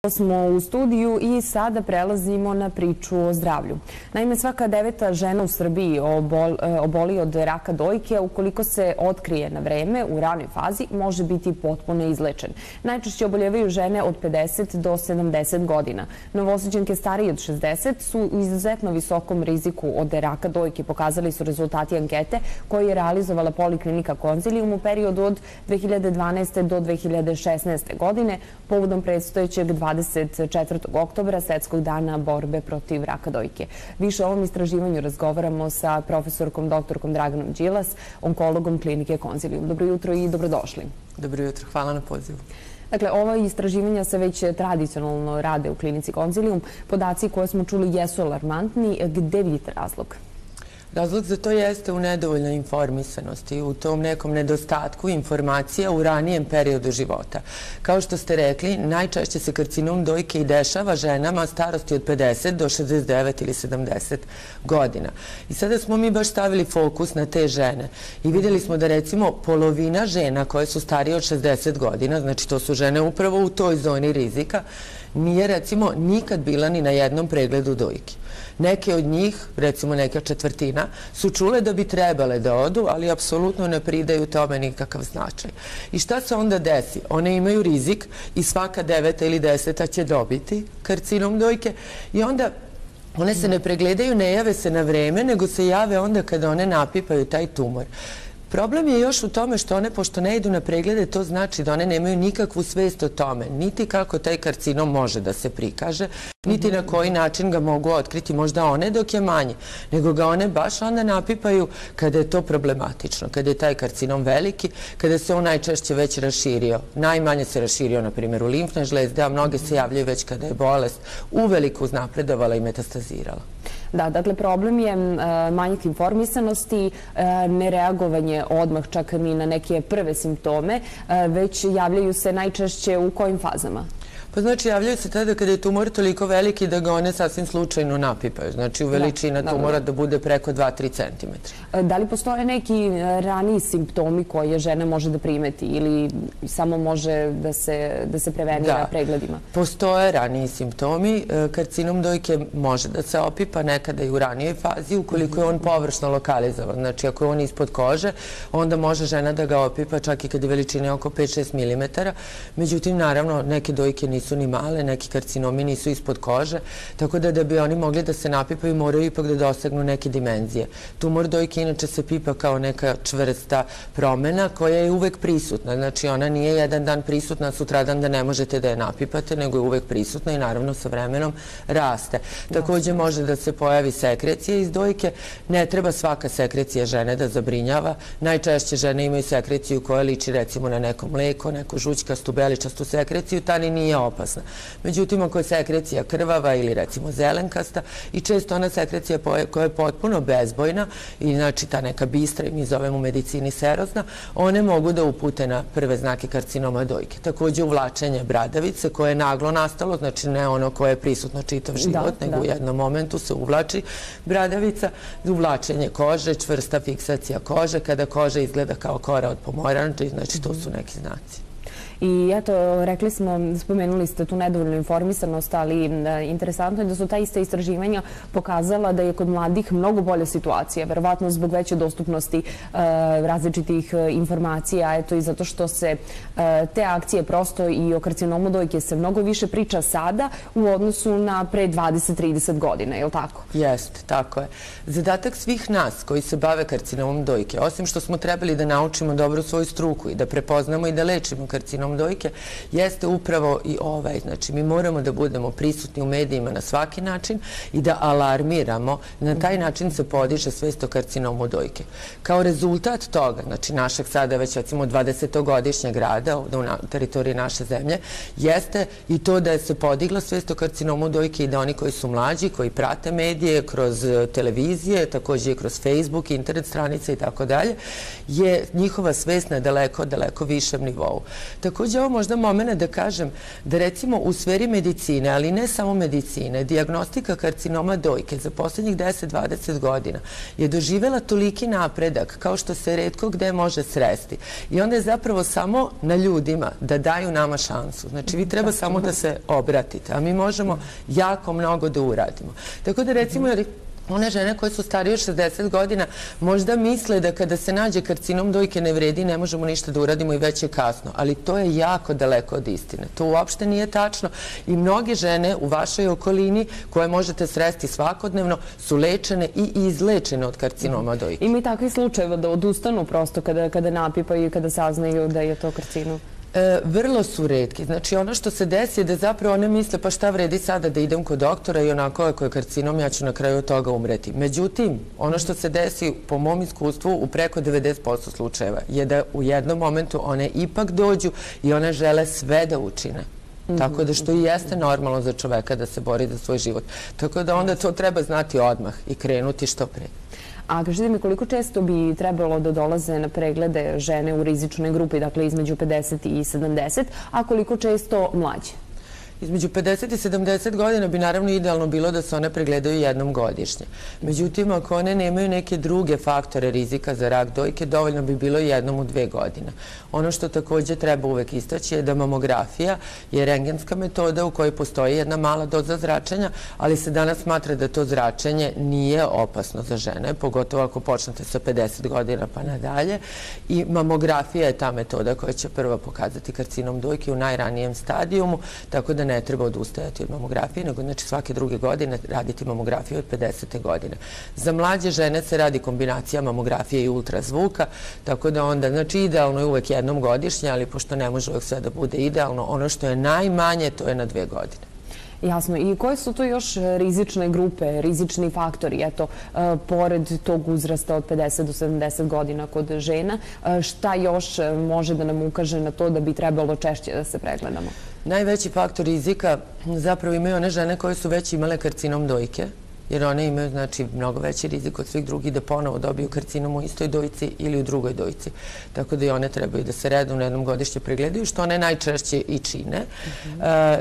Smo u studiju i sada prelazimo na priču o zdravlju. Naime, svaka 9. žena u Srbiji oboli od raka dojke. Ukoliko se otkrije na vreme, u ranoj fazi, može biti potpuno izlečen. Najčešće oboljevaju žene od 50 do 70 godina. Novosađanke starije od 60 su u izuzetno visokom riziku od raka dojke, pokazali su rezultati ankete koje je realizovala Poliklinika Konzilium u periodu od 2012. do 2016. godine povodom predstojećeg 24. oktobra, Svetskog dana borbe protiv raka dojke. Više o ovom istraživanju razgovaramo sa profesorkom doktorkom Draganom Đilas, onkologom Klinike Konzilium. Dobro jutro i dobrodošli. Dobro jutro, hvala na pozivu. Dakle, ova istraživanja se već tradicionalno rade u Klinici Konzilium. Podaci koje smo čuli jesu alarmantni. Gde vidite razlog? Razlog za to jeste u nedovoljnoj informisanosti, u tom nekom nedostatku informacija u ranijem periodu života. Kao što ste rekli, najčešće se karcinom dojke i dešava ženama starosti od 50 do 69 ili 70 godina. I sada smo mi baš stavili fokus na te žene i vidjeli smo da recimo polovina žena koje su starije od 60 godina, znači to su žene upravo u toj zoni rizika, nije recimo nikad bila ni na jednom pregledu dojke. Neke od njih, recimo neka četvrtina, su čule da bi trebale da odu, ali apsolutno ne pridaju tome nikakav značaj. I šta se onda desi? One imaju rizik i svaka 9. ili 10. će dobiti karcinom dojke i onda one se ne pregledaju, ne jave se na vreme, nego se jave onda kada one napipaju taj tumor. Problem je još u tome što one, pošto ne idu na preglede, to znači da one nemaju nikakvu svest o tome, niti kako taj karcinom može da se prikaže, niti na koji način ga mogu otkriti, možda one dok je manji, nego ga one baš onda napipaju kada je to problematično, kada je taj karcinom veliki, kada se on najčešće već raširio. Najmanje se raširio, na primjer, u limfne žlezde, a mnoge se javljaju već kada je bolest uveliko uznapredovala i metastazirala. Da, dakle, problem je manjak informisanosti, nereagovanje odmah čak ni na neke prve simptome, već javljaju se najčešće u kojim fazama? Pa znači, javljaju se tada kada je tumor toliko veliki da ga one sasvim slučajno napipaju. Znači, veličina tumora da bude preko 2-3 cm. Da li postoje neki raniji simptomi koje žena može da primeti ili samo može da se prevenira pregledima? Postoje raniji simptomi. Karcinom dojke može da se opipa nekada i u ranijoj fazi ukoliko je on površno lokalizovan. Znači, ako je on ispod kože, onda može žena da ga opipa čak i kada je veličina oko 5-6 mm. Međutim, naravno, neke dojke nisu ni male, neki karcinomi nisu ispod kože, tako da bi oni mogli da se napipaju moraju ipak da dosegnu neke dimenzije. Tumor dojke inače se pipa kao neka čvrsta promena koja je uvek prisutna. Znači ona nije jedan dan prisutna, sutradan da ne možete da je napipate, nego je uvek prisutna i naravno sa vremenom raste. Također može da se pojavi sekrecija iz dojke. Ne treba svaka sekrecija žene da zabrinjava. Najčešće žene imaju sekreciju koja liči recimo na neko mleko, neku žućkastu, beličastu sekreciju, ta ni nije opasna. Međutim, ako je sekrecija krvava ili recimo zelenkasta i često ona sekrecija koja je potpuno bezbojna i znači ta neka bistra i mi zovemo u medicini serozna, one mogu da upute na prve znake karcinoma dojke. Također uvlačenje bradavice koje je naglo nastalo, znači ne ono koje je prisutno čitav život, nego u jednom momentu se uvlači bradavica, uvlačenje kože, čvrsta fiksacija kože, kada koža izgleda kao kora od pomoranče, znači to su neki znaci. I eto, rekli smo, spomenuli ste tu nedovoljnu informisanost, ali interesantno je da su ta ista istraživanja pokazala da je kod mladih mnogo bolja situacija, verovatno zbog veće dostupnosti različitih informacija, eto i zato što se te akcije prosto i o karcinomu dojke se mnogo više priča sada u odnosu na pre 20-30 godina, je li tako? Jeste, tako je. Zadatak svih nas koji se bave karcinomom dojke, osim što smo trebali da naučimo dobro svoju struku i da prepoznamo i da lečimo karcinom dojke, jeste upravo i ovaj. Znači, mi moramo da budemo prisutni u medijima na svaki način i da alarmiramo. Na taj način se podiže svest o karcinomu dojke. Kao rezultat toga, znači našeg sada već recimo 20-godišnjeg rada ovdje na teritoriji naše zemlje, jeste i to da je se podigla svest o karcinomu dojke i da oni koji su mlađi, koji prate medije kroz televizije, također i kroz Facebook, internet stranice i tako dalje, je njihova svest na daleko, daleko višem nivou. takođe ovo možda moment da kažem da recimo u sferi medicine, ali ne samo medicine, dijagnostika karcinoma dojke za poslednjih 10-20 godina je doživela toliki napredak kao što se retko gde može sresti. I onda je zapravo samo na ljudima da daju nama šansu. Znači vi treba samo da se obratite, a mi možemo jako mnogo da uradimo. Tako da recimo one žene koje su starije od 60 godina možda misle da kada se nađe karcinom dojke ne vredi, ne možemo ništa da uradimo i već je kasno. Ali to je jako daleko od istine. To uopšte nije tačno i mnoge žene u vašoj okolini koje možete sresti svakodnevno su lečene i izlečene od karcinoma dojke. Ima i takvih slučajeva da odustanu prosto kada napipaju i kada saznaju da je to karcinom? Vrlo su retki. Znači ono što se desi je da zapravo one misle pa šta vredi sada da idem kod doktora i onako ako je karcinom ja ću na kraju od toga umreti. Međutim, ono što se desi po mom iskustvu u preko 90% slučajeva je da u jednom momentu one ipak dođu i one žele sve da učine. Tako da što i jeste normalno za čoveka da se bori za svoj život. Tako da onda to treba znati odmah i krenuti što pre. A kažete mi koliko često bi trebalo da dolaze na preglede žene u rizičnoj grupi, dakle između 50 i 70, a koliko često mlađe? Između 50 i 70 godina bi naravno idealno bilo da se one pregledaju jednom godišnje. Međutim, ako one nemaju neke druge faktore rizika za rak dojke, dovoljno bi bilo jednom u 2 godine. Ono što takođe treba uvek istaći je da mamografija je rentgenska metoda u kojoj postoji jedna mala doza zračenja, ali se danas smatra da to zračenje nije opasno za žene, pogotovo ako počnete sa 50 godina pa nadalje. I mamografija je ta metoda koja će prva pokazati karcinom dojke u najranijem stadijumu, tako da ne treba odustajati od mamografije, nego znači svake druge godine raditi mamografiju od 50. godine. Za mlađe žene se radi kombinacija mamografije i ultrazvuka, tako da onda, znači idealno je uvek jednom godišnje, ali pošto ne može uvek sve da bude idealno, ono što je najmanje, to je na 2 godine. Jasno. I koje su to još rizične grupe, rizični faktori, eto, pored tog uzrasta od 50 do 70 godina kod žena, šta još može da nam ukaže na to da bi trebalo češće da se pregledamo? Najveći faktor rizika zapravo imaju one žene koje su već imale karcinom dojke, jer one imaju znači mnogo veći rizik od svih drugih da ponovo dobiju karcinom u istoj dojci ili u drugoj dojci. Tako da i one trebaju da se redovno jednom godišnje pregledaju, što one najčešće i čine.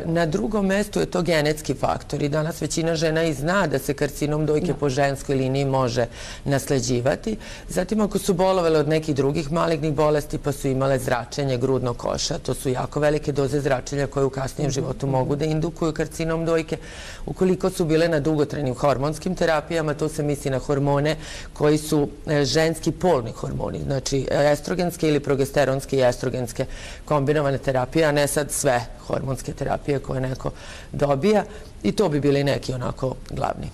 Na drugom mestu je to genetski faktor i danas većina žena i zna da se karcinom dojke po ženskoj liniji može nasleđivati. Zatim ako su bolovale od nekih drugih malignih bolesti pa su imale zračenje grudnog koša, to su jako velike doze zračenja koje u kasnijem životu mogu da indukuju karcinom dojke. Ukoliko su bile na dugotrajnim hormonskim terapijama, to se misli na hormone koji su ženski polni hormoni, znači estrogenske ili progesteronske i estrogenske kombinovane terapije, a ne sad sve hormonske terapije koje neko dobija i to bi bili neki onako glavni.